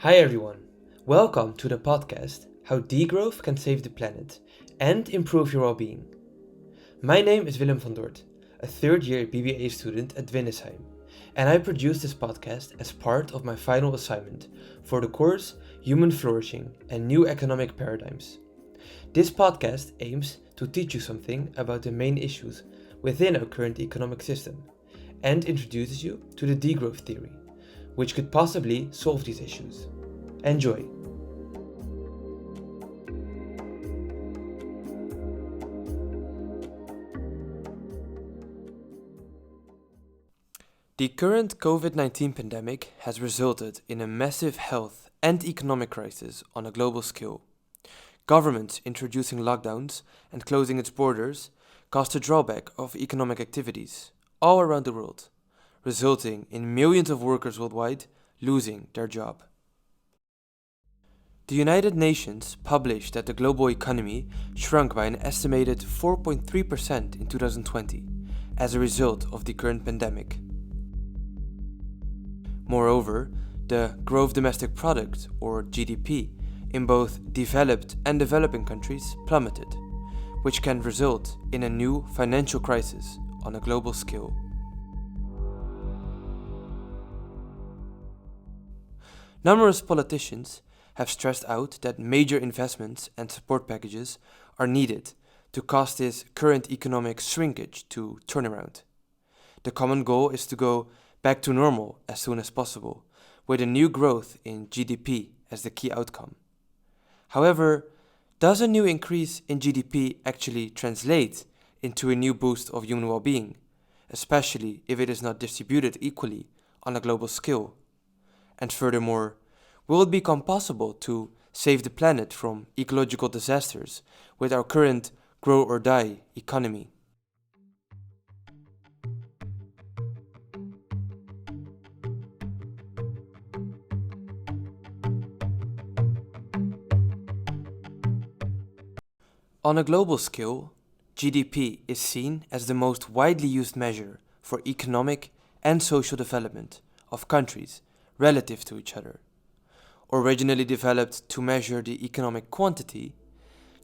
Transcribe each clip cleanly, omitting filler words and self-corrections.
Hi everyone, welcome to the podcast How Degrowth Can Save the Planet and Improve Your Well-Being. My name is Willem van Dort, a third-year BBA student at Windesheim, and I produce this podcast as part of my final assignment for the course Human Flourishing and New Economic Paradigms. This podcast aims to teach you something about the main issues within our current economic system and introduces you to the degrowth theory, which could possibly solve these issues. Enjoy! The current COVID-19 pandemic has resulted in a massive health and economic crisis on a global scale. Governments introducing lockdowns and closing its borders caused a drawback of economic activities all around the world, resulting in millions of workers worldwide losing their job. The United Nations published that the global economy shrunk by an estimated 4.3% in 2020 as a result of the current pandemic. Moreover, the gross domestic product, or GDP, in both developed and developing countries plummeted, which can result in a new financial crisis on a global scale. Numerous politicians have stressed out that major investments and support packages are needed to cause this current economic shrinkage to turn around. The common goal is to go back to normal as soon as possible, with a new growth in GDP as the key outcome. However, does a new increase in GDP actually translate into a new boost of human well-being, especially if it is not distributed equally on a global scale? And furthermore, will it become possible to save the planet from ecological disasters with our current grow or die economy? On a global scale, GDP is seen as the most widely used measure for economic and social development of countries relative to each other. Originally developed to measure the economic quantity,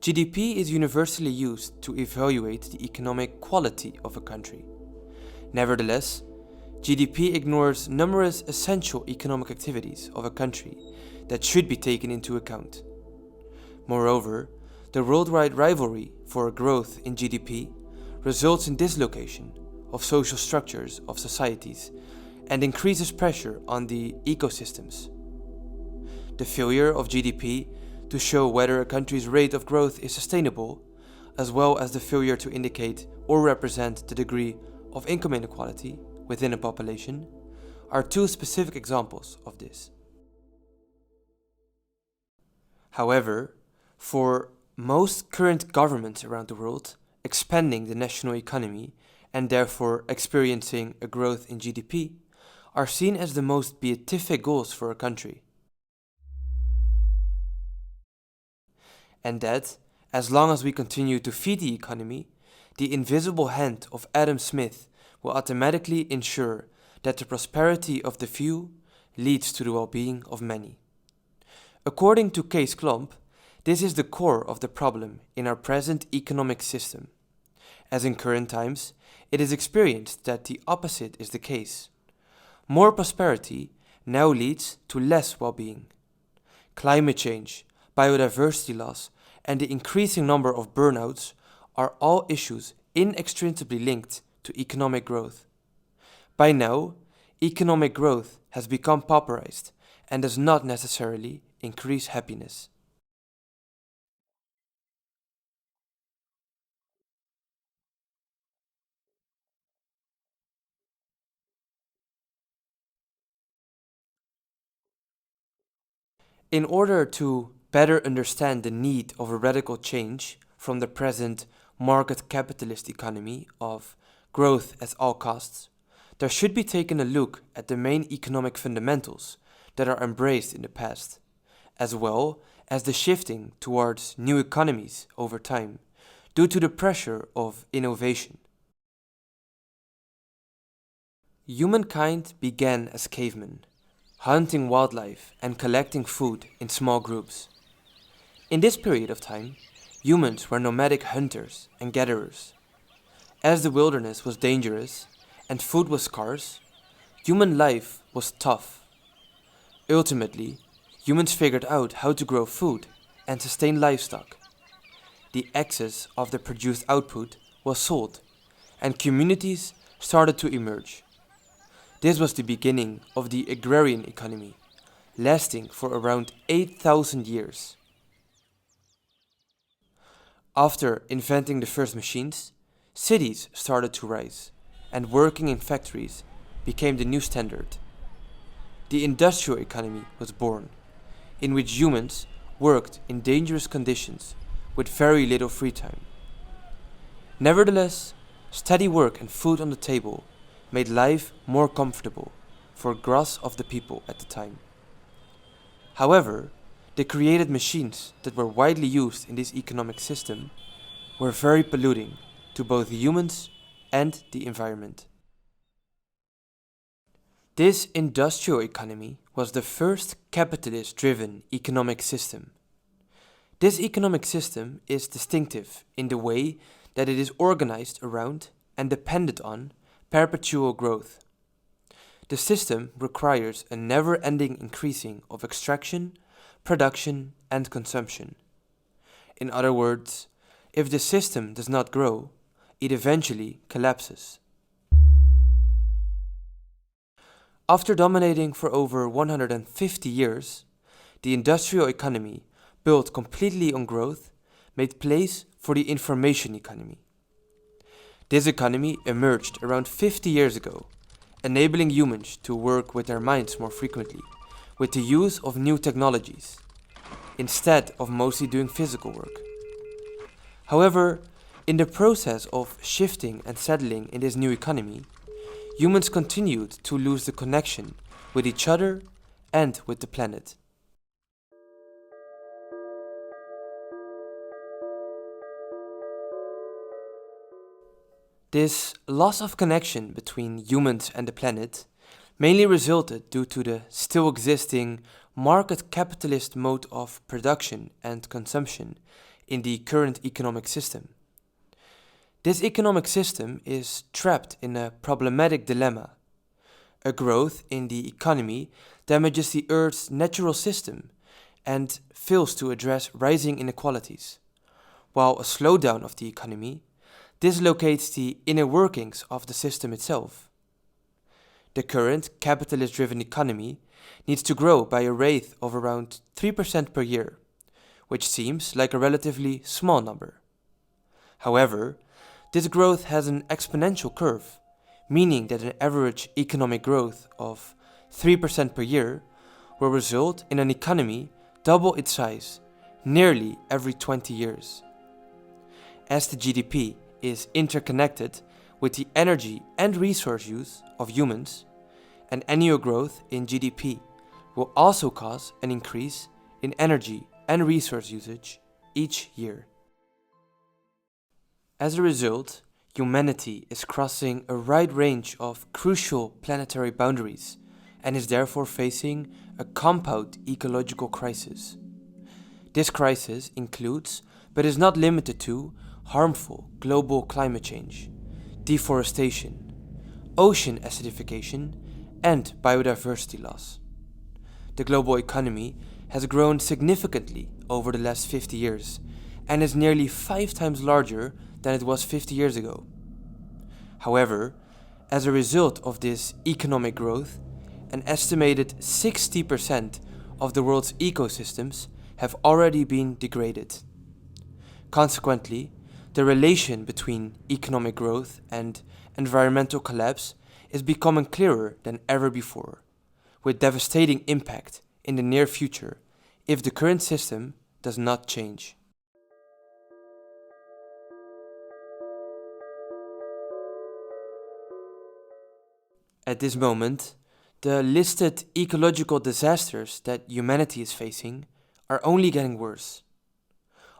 GDP is universally used to evaluate the economic quality of a country. Nevertheless, GDP ignores numerous essential economic activities of a country that should be taken into account. Moreover, the worldwide rivalry for growth in GDP results in dislocation of social structures of societies and increases pressure on the ecosystems. The failure of GDP to show whether a country's rate of growth is sustainable, as well as the failure to indicate or represent the degree of income inequality within a population, are two specific examples of this. However, for most current governments around the world, expanding the national economy and therefore experiencing a growth in GDP are seen as the most beatific goals for a country. And that, as long as we continue to feed the economy, the invisible hand of Adam Smith will automatically ensure that the prosperity of the few leads to the well-being of many. According to Kees Klomp, this is the core of the problem in our present economic system. As in current times, it is experienced that the opposite is the case. More prosperity now leads to less well-being. Climate change, biodiversity loss, and the increasing number of burnouts are all issues inextricably linked to economic growth. By now, economic growth has become pauperized and does not necessarily increase happiness. In order to better understand the need of a radical change from the present market capitalist economy of growth at all costs, there should be taken a look at the main economic fundamentals that are embraced in the past, as well as the shifting towards new economies over time due to the pressure of innovation. Humankind began as cavemen, hunting wildlife and collecting food in small groups. In this period of time, humans were nomadic hunters and gatherers. As the wilderness was dangerous and food was scarce, human life was tough. Ultimately, humans figured out how to grow food and sustain livestock. The excess of the produced output was sold, and communities started to emerge. This was the beginning of the agrarian economy, lasting for around 8,000 years. After inventing the first machines, cities started to rise, and working in factories became the new standard. The industrial economy was born, in which humans worked in dangerous conditions with very little free time. Nevertheless, steady work and food on the table made life more comfortable for gross of the people at the time. However, the created machines that were widely used in this economic system were very polluting to both humans and the environment. This industrial economy was the first capitalist-driven economic system. This economic system is distinctive in the way that it is organized around and dependent on perpetual growth. The system requires a never-ending increasing of extraction, production, and consumption. In other words, if the system does not grow, it eventually collapses. After dominating for over 150 years, the industrial economy, built completely on growth, made place for the information economy. This economy emerged around 50 years ago, enabling humans to work with their minds more frequently, with the use of new technologies, instead of mostly doing physical work. However, in the process of shifting and settling in this new economy, humans continued to lose the connection with each other and with the planet. This loss of connection between humans and the planet mainly resulted due to the still existing market capitalist mode of production and consumption in the current economic system. This economic system is trapped in a problematic dilemma. A growth in the economy damages the Earth's natural system and fails to address rising inequalities, while a slowdown of the economy dislocates the inner workings of the system itself. The current capitalist-driven economy needs to grow by a rate of around 3% per year, which seems like a relatively small number. However, this growth has an exponential curve, meaning that an average economic growth of 3% per year will result in an economy double its size nearly every 20 years. As the GDP is interconnected with the energy and resource use of humans, an annual growth in GDP will also cause an increase in energy and resource usage each year. As a result, humanity is crossing a wide range of crucial planetary boundaries and is therefore facing a compound ecological crisis. This crisis includes, but is not limited to, harmful global climate change, deforestation, ocean acidification, and biodiversity loss. The global economy has grown significantly over the last 50 years and is nearly 5 times larger than it was 50 years ago. However, as a result of this economic growth, an estimated 60% of the world's ecosystems have already been degraded. Consequently, the relation between economic growth and environmental collapse is becoming clearer than ever before, with devastating impact in the near future if the current system does not change. At this moment, the listed ecological disasters that humanity is facing are only getting worse.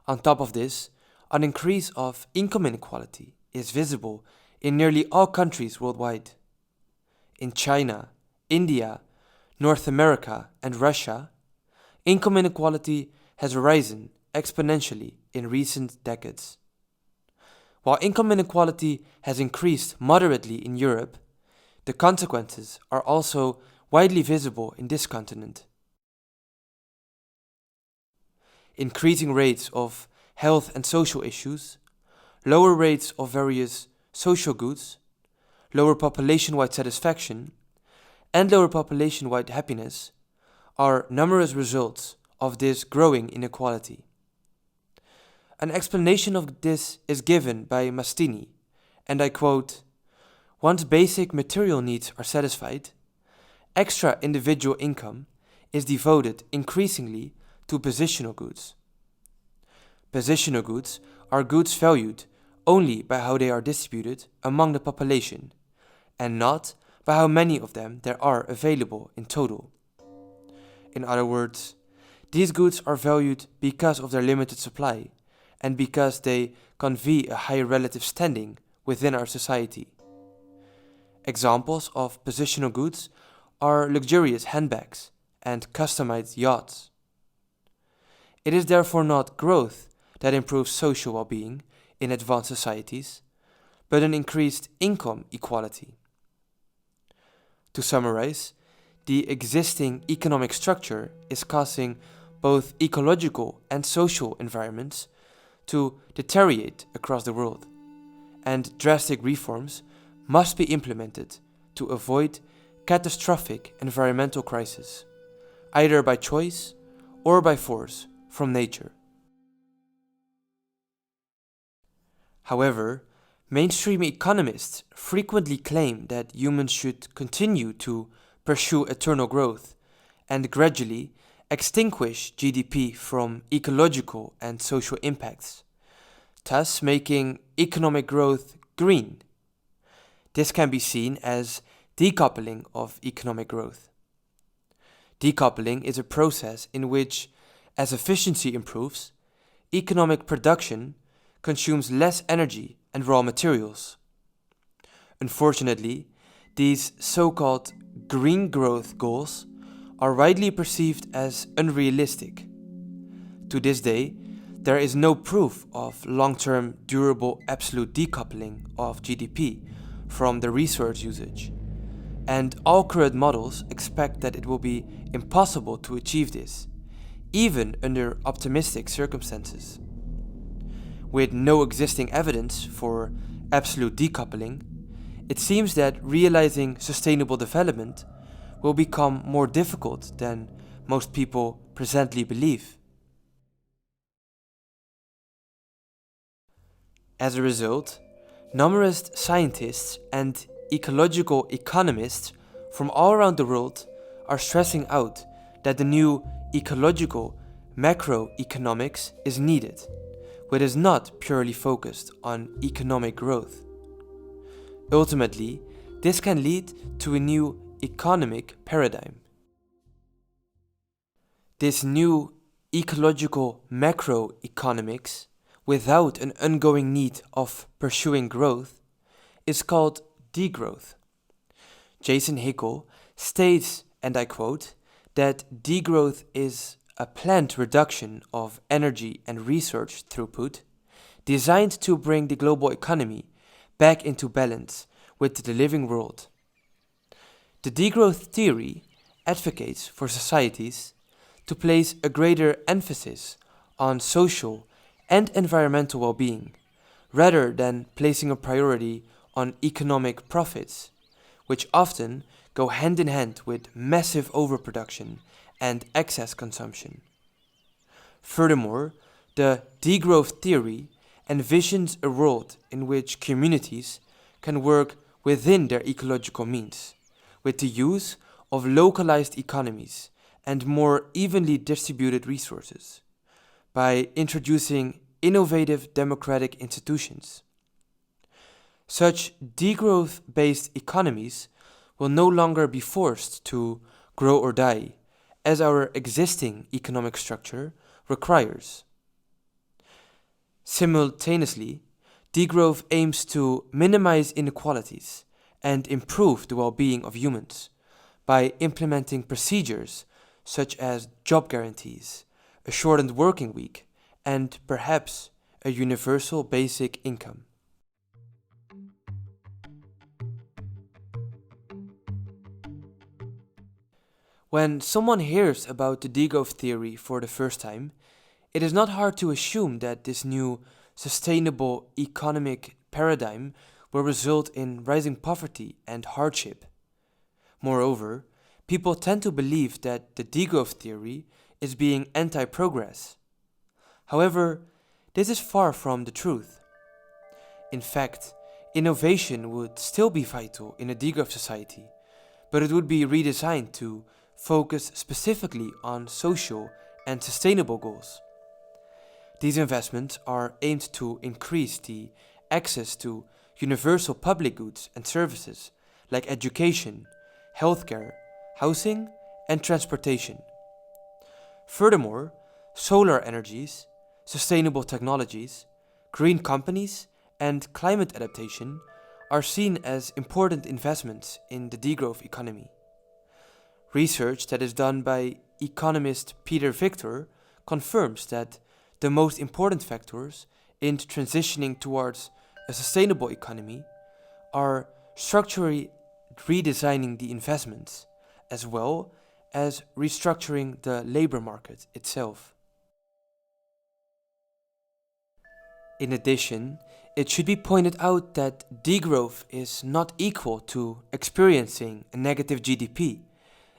On top of this, an increase of income inequality is visible in nearly all countries worldwide. In China, India, North America, and Russia, income inequality has risen exponentially in recent decades. While income inequality has increased moderately in Europe, the consequences are also widely visible in this continent. Increasing rates of health and social issues, lower rates of various social goods, lower population-wide satisfaction, and lower population-wide happiness are numerous results of this growing inequality. An explanation of this is given by Mastini, and I quote, "Once basic material needs are satisfied, extra individual income is devoted increasingly to positional goods. Positional goods are goods valued only by how they are distributed among the population, and not by how many of them there are available in total. In other words, these goods are valued because of their limited supply, and because they convey a higher relative standing within our society. Examples of positional goods are luxurious handbags and customized yachts. It is therefore not growth that improves social well-being in advanced societies, but an increased income equality." To summarize, the existing economic structure is causing both ecological and social environments to deteriorate across the world, and drastic reforms must be implemented to avoid catastrophic environmental crisis, either by choice or by force from nature. However, mainstream economists frequently claim that humans should continue to pursue eternal growth and gradually extinguish GDP from ecological and social impacts, thus making economic growth green. This can be seen as decoupling of economic growth. Decoupling is a process in which, as efficiency improves, economic production consumes less energy and raw materials. Unfortunately, these so-called green growth goals are widely perceived as unrealistic. To this day, there is no proof of long-term durable absolute decoupling of GDP from the resource usage, and all current models expect that it will be impossible to achieve this, even under optimistic circumstances. With no existing evidence for absolute decoupling, it seems that realizing sustainable development will become more difficult than most people presently believe. As a result, numerous scientists and ecological economists from all around the world are stressing out that the new ecological macroeconomics is needed, which is not purely focused on economic growth. Ultimately, this can lead to a new economic paradigm. This new ecological macroeconomics, without an ongoing need of pursuing growth, is called degrowth. Jason Hickel states, and I quote, that degrowth is a planned reduction of energy and research throughput designed to bring the global economy back into balance with the living world. The degrowth theory advocates for societies to place a greater emphasis on social and environmental well-being, rather than placing a priority on economic profits, which often go hand in hand with massive overproduction and excess consumption. Furthermore, the degrowth theory envisions a world in which communities can work within their ecological means, with the use of localized economies and more evenly distributed resources, by introducing innovative democratic institutions. Such degrowth-based economies will no longer be forced to grow or die, as our existing economic structure requires. Simultaneously, degrowth aims to minimize inequalities and improve the well-being of humans by implementing procedures such as job guarantees, a shortened working week, and perhaps a universal basic income. When someone hears about the degrowth theory for the first time, it is not hard to assume that this new sustainable economic paradigm will result in rising poverty and hardship. Moreover, people tend to believe that the degrowth theory is being anti-progress. However, this is far from the truth. In fact, innovation would still be vital in a degrowth society, but it would be redesigned to focus specifically on social and sustainable goals. These investments are aimed to increase the access to universal public goods and services like education, healthcare, housing, and transportation. Furthermore, solar energies, sustainable technologies, green companies, and climate adaptation are seen as important investments in the degrowth economy. Research that is done by economist Peter Victor confirms that the most important factors in transitioning towards a sustainable economy are structurally redesigning the investments as well as restructuring the labor market itself. In addition, it should be pointed out that degrowth is not equal to experiencing a negative GDP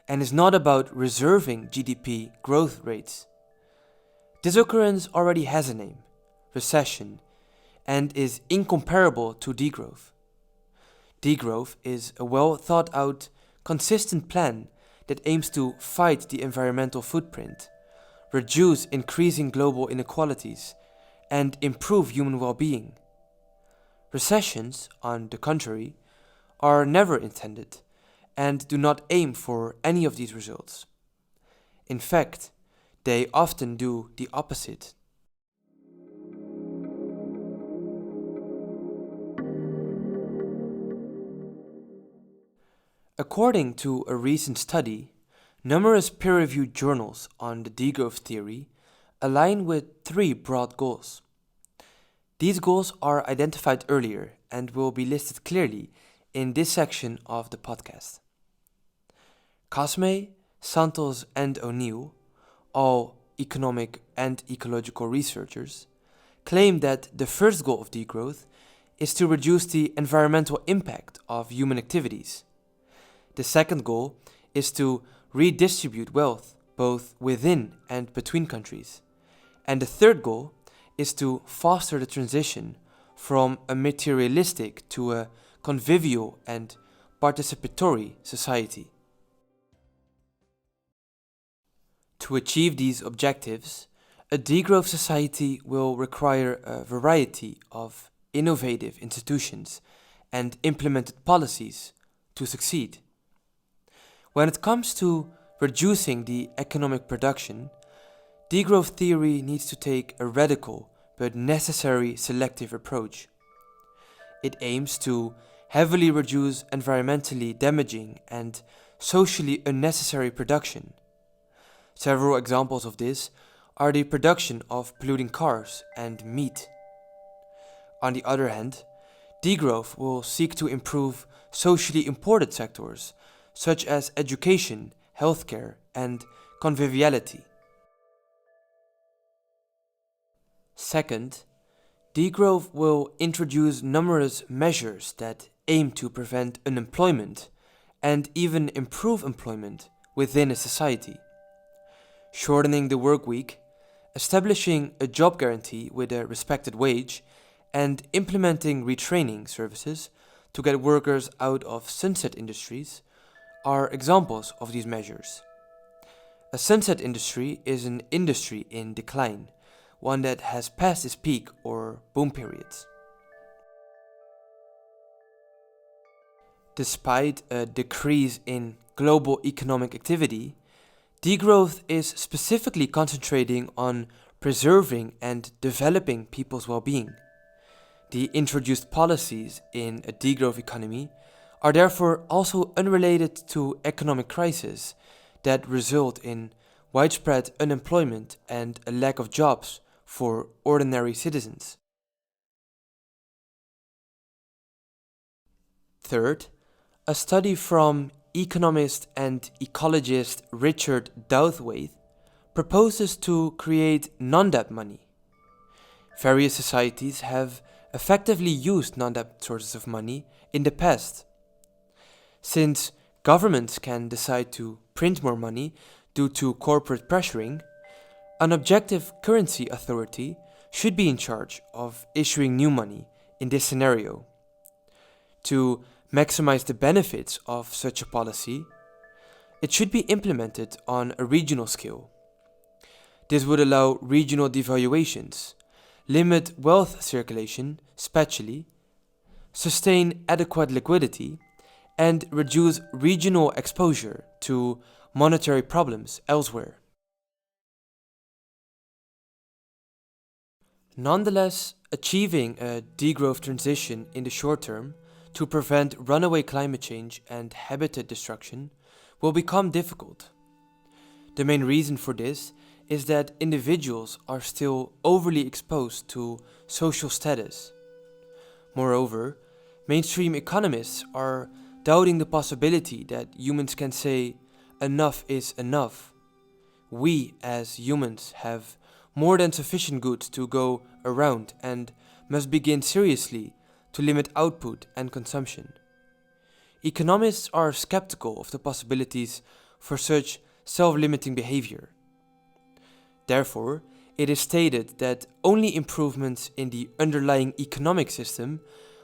and is not about reserving GDP growth rates. This occurrence already has a name, recession, and is incomparable to degrowth. Degrowth is a well thought out, consistent plan that aims to fight the environmental footprint, reduce increasing global inequalities, and improve human well-being. Recessions, on the contrary, are never intended and do not aim for any of these results. In fact, they often do the opposite. According to a recent study, numerous peer-reviewed journals on the degrowth theory align with three broad goals. These goals are identified earlier and will be listed clearly in this section of the podcast. Cosme, Santos, and O'Neill, all economic and ecological researchers, claim that the first goal of degrowth is to reduce the environmental impact of human activities. The second goal is to redistribute wealth both within and between countries. And the third goal is to foster the transition from a materialistic to a convivial and participatory society. To achieve these objectives, a degrowth society will require a variety of innovative institutions and implemented policies to succeed. When it comes to reducing the economic production, degrowth theory needs to take a radical but necessary selective approach. It aims to heavily reduce environmentally damaging and socially unnecessary production. Several examples of this are the production of polluting cars and meat. On the other hand, degrowth will seek to improve socially important sectors such as education, healthcare, and conviviality. Second, degrowth will introduce numerous measures that aim to prevent unemployment and even improve employment within a society. Shortening the work week, establishing a job guarantee with a respected wage, and implementing retraining services to get workers out of sunset industries are examples of these measures. A sunset industry is an industry in decline, one that has passed its peak or boom periods. Despite a decrease in global economic activity, degrowth is specifically concentrating on preserving and developing people's well-being. The introduced policies in a degrowth economy are therefore also unrelated to economic crises that result in widespread unemployment and a lack of jobs for ordinary citizens. Third, a study from economist and ecologist Richard Douthwaite proposes to create non-debt money. Various societies have effectively used non-debt sources of money in the past. Since governments can decide to print more money due to corporate pressuring, an objective currency authority should be in charge of issuing new money in this scenario. To maximize the benefits of such a policy, it should be implemented on a regional scale. This would allow regional devaluations, limit wealth circulation, spatially, sustain adequate liquidity, and reduce regional exposure to monetary problems elsewhere. Nonetheless, achieving a degrowth transition in the short term to prevent runaway climate change and habitat destruction will become difficult. The main reason for this is that individuals are still overly exposed to social status. Moreover, mainstream economists are doubting the possibility that humans can say, enough is enough. We as humans have more than sufficient goods to go around and must begin seriously to limit output and consumption. Economists are skeptical of the possibilities for such self-limiting behavior. Therefore, it is stated that only improvements in the underlying economic system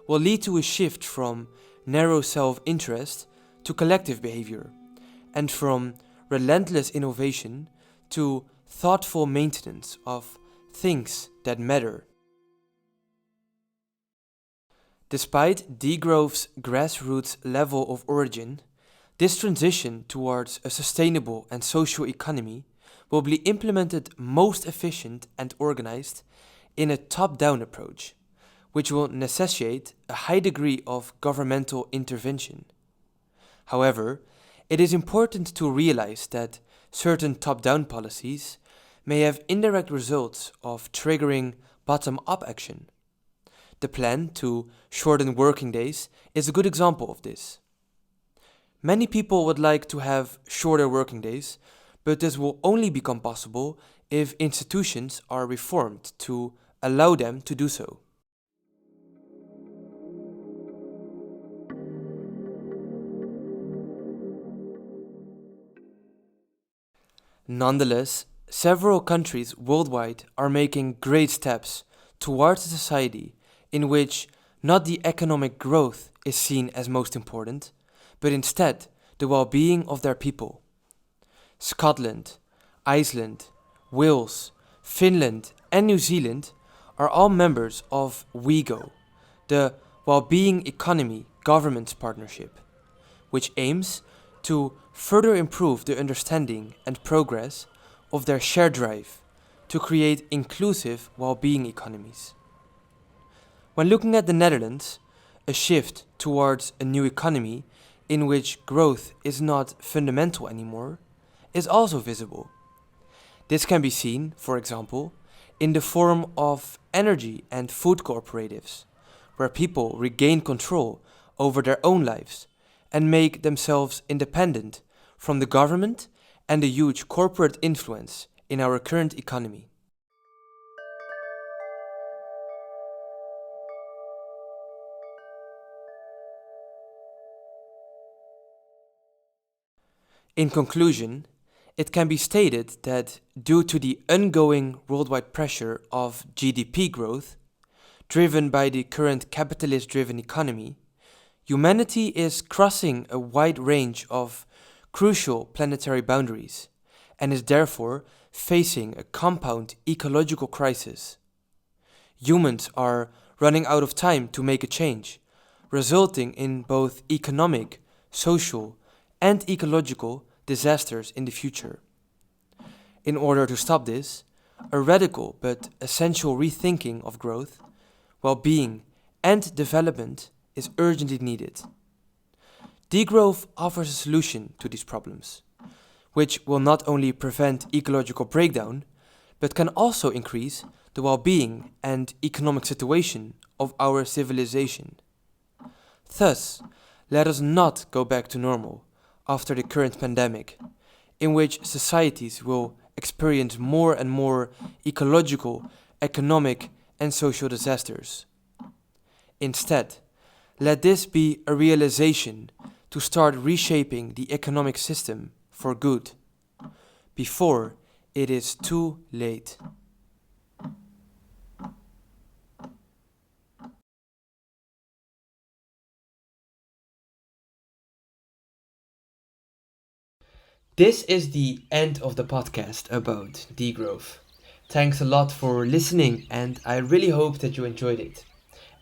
will lead to a shift from narrow self-interest to collective behavior, and from relentless innovation to thoughtful maintenance of things that matter. Despite degrowth's grassroots level of origin, this transition towards a sustainable and social economy will be implemented most efficient and organized in a top-down approach, which will necessitate a high degree of governmental intervention. However, it is important to realize that certain top-down policies may have indirect results of triggering bottom-up action. The plan to shorten working days is a good example of this. Many people would like to have shorter working days, but this will only become possible if institutions are reformed to allow them to do so. Nonetheless, several countries worldwide are making great steps towards a society in which not the economic growth is seen as most important, but instead the well-being of their people. Scotland, Iceland, Wales, Finland, and New Zealand are all members of WEGO, the Well-being Economy Governments Partnership, which aims to further improve the understanding and progress of their shared drive to create inclusive well-being economies. When looking at the Netherlands, a shift towards a new economy in which growth is not fundamental anymore is also visible. This can be seen, for example, in the form of energy and food cooperatives, where people regain control over their own lives and make themselves independent from the government and the huge corporate influence in our current economy. In conclusion, it can be stated that due to the ongoing worldwide pressure of GDP growth, driven by the current capitalist-driven economy, humanity is crossing a wide range of crucial planetary boundaries and is therefore facing a compound ecological crisis. Humans are running out of time to make a change, resulting in both economic, social, and ecological disasters in the future. In order to stop this, a radical but essential rethinking of growth, well-being, and development is urgently needed. Degrowth offers a solution to these problems, which will not only prevent ecological breakdown, but can also increase the well-being and economic situation of our civilization. Thus, let us not go back to normal after the current pandemic, in which societies will experience more and more ecological, economic, and social disasters. Instead, let this be a realization to start reshaping the economic system for good, before it is too late. This is the end of the podcast about degrowth. Thanks a lot for listening, and I really hope that you enjoyed it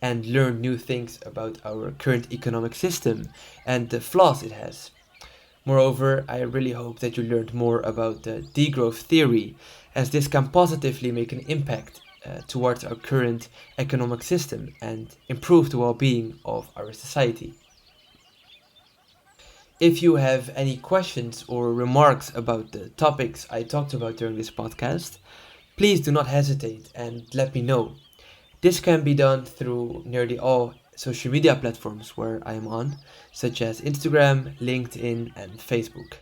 and learned new things about our current economic system and the flaws it has. Moreover, I really hope that you learned more about the degrowth theory, as this can positively make an impact towards our current economic system and improve the well-being of our society. If you have any questions or remarks about the topics I talked about during this podcast, please do not hesitate and let me know. This can be done through nearly all social media platforms where I am on, such as Instagram, LinkedIn, and Facebook.